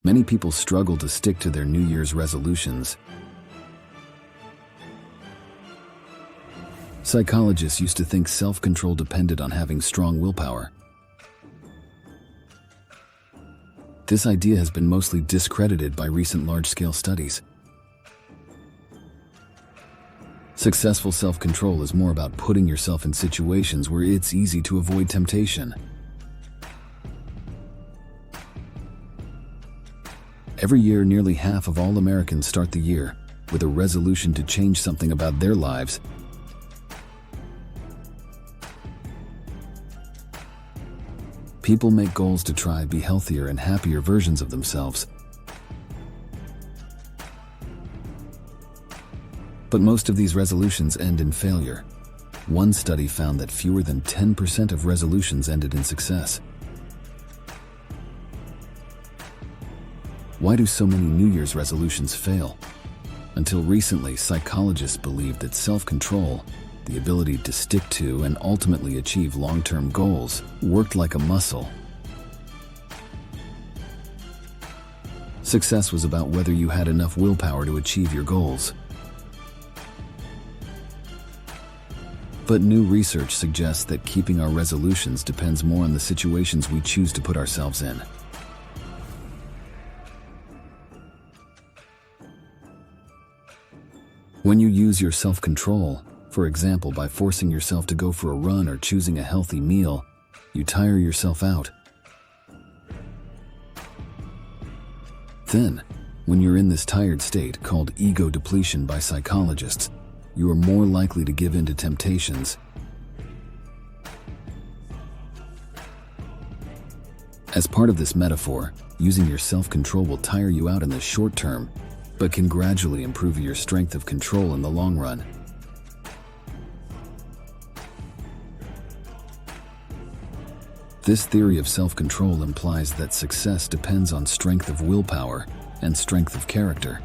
Many people struggle to stick to their New Year's resolutions. Psychologists used to think self-control depended on having strong willpower. This idea has been mostly discredited by recent large-scale studies. Successful self-control is more about putting yourself in situations where it's easy to avoid temptation. Every year, nearly half of all Americans start the year with a resolution to change something about their lives. People make goals to try to be healthier and happier versions of themselves. But most of these resolutions end in failure. One study found that fewer than 10% of resolutions ended in success. Why do so many New Year's resolutions fail? Until recently, psychologists believed that self-control, the ability to stick to and ultimately achieve long-term goals, worked like a muscle. Success was about whether you had enough willpower to achieve your goals. But new research suggests that keeping our resolutions depends more on the situations we choose to put ourselves in. When you use your self-control, for example by forcing yourself to go for a run or choosing a healthy meal, you tire yourself out. Then, when you're in this tired state called ego depletion by psychologists, you are more likely to give in to temptations. As part of this metaphor, using your self-control will tire you out in the short term, but can gradually improve your strength of control in the long run. This theory of self-control implies that success depends on strength of willpower and strength of character.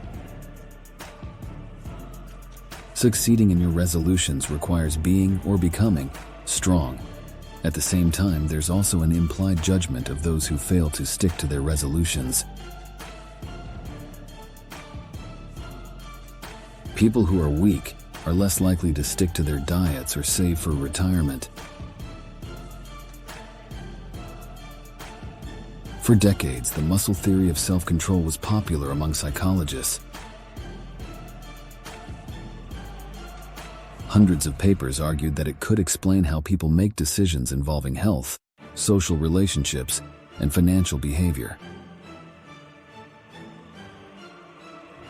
Succeeding in your resolutions requires being or becoming strong. At the same time, there's also an implied judgment of those who fail to stick to their resolutions. People who are weak are less likely to stick to their diets or save for retirement. For decades, the muscle theory of self-control was popular among psychologists. Hundreds of papers argued that it could explain how people make decisions involving health, social relationships, and financial behavior.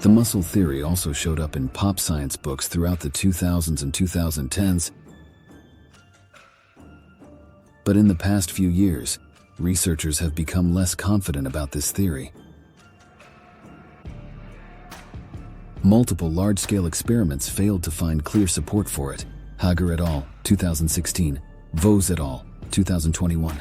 The muscle theory also showed up in pop science books throughout the 2000s and 2010s. But in the past few years, researchers have become less confident about this theory. Multiple large-scale experiments failed to find clear support for it. Hager et al., 2016, Vose et al., 2021.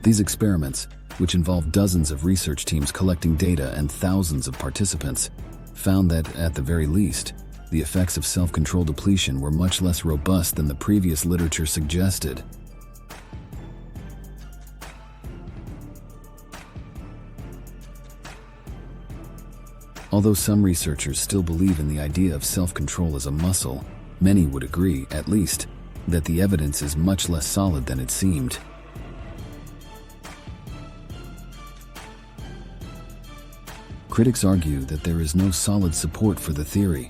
These experiments, which involved dozens of research teams collecting data and thousands of participants, found that, at the very least, the effects of self-control depletion were much less robust than the previous literature suggested. Although some researchers still believe in the idea of self-control as a muscle, many would agree, at least, that the evidence is much less solid than it seemed. Critics argue that there is no solid support for the theory.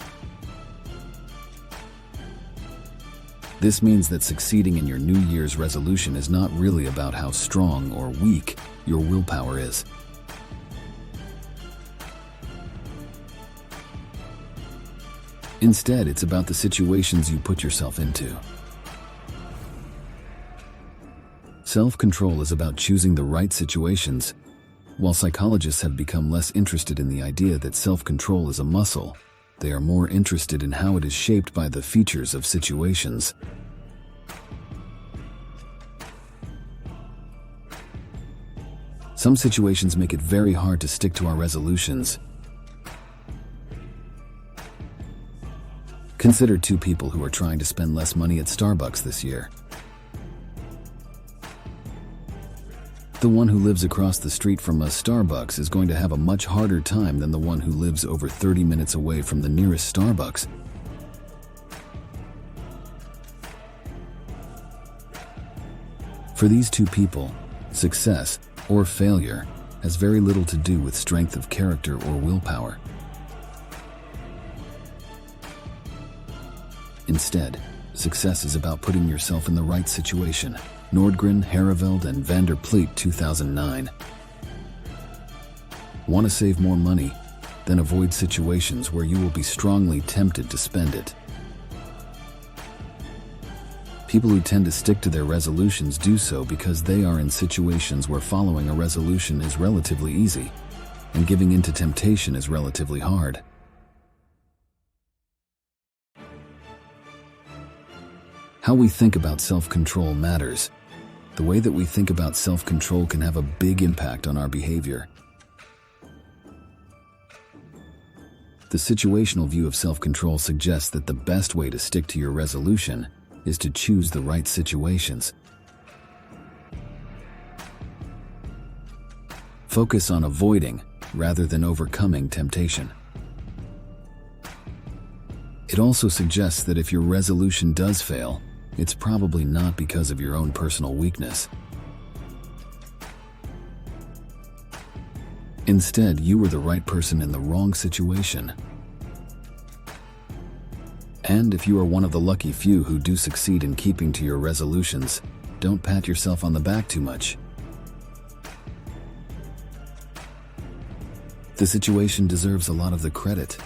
This means that succeeding in your New Year's resolution is not really about how strong or weak your willpower is. Instead, it's about the situations you put yourself into. Self-control is about choosing the right situations. While psychologists have become less interested in the idea that self-control is a muscle, they are more interested in how it is shaped by the features of situations. Some situations make it very hard to stick to our resolutions. Consider two people who are trying to spend less money at Starbucks this year. The one who lives across the street from a Starbucks is going to have a much harder time than the one who lives over 30 minutes away from the nearest Starbucks. For these two people, success or failure has very little to do with strength of character or willpower. Instead, success is about putting yourself in the right situation. Nordgren, Harreveld, and van der Pleet, 2009. Want to save more money? Then avoid situations where you will be strongly tempted to spend it. People who tend to stick to their resolutions do so because they are in situations where following a resolution is relatively easy, and giving in to temptation is relatively hard. How we think about self-control matters. The way that we think about self-control can have a big impact on our behavior. The situational view of self-control suggests that the best way to stick to your resolution is to choose the right situations. Focus on avoiding rather than overcoming temptation. It also suggests that if your resolution does fail, it's probably not because of your own personal weakness. Instead, you were the right person in the wrong situation. And if you are one of the lucky few who do succeed in keeping to your resolutions, don't pat yourself on the back too much. The situation deserves a lot of the credit.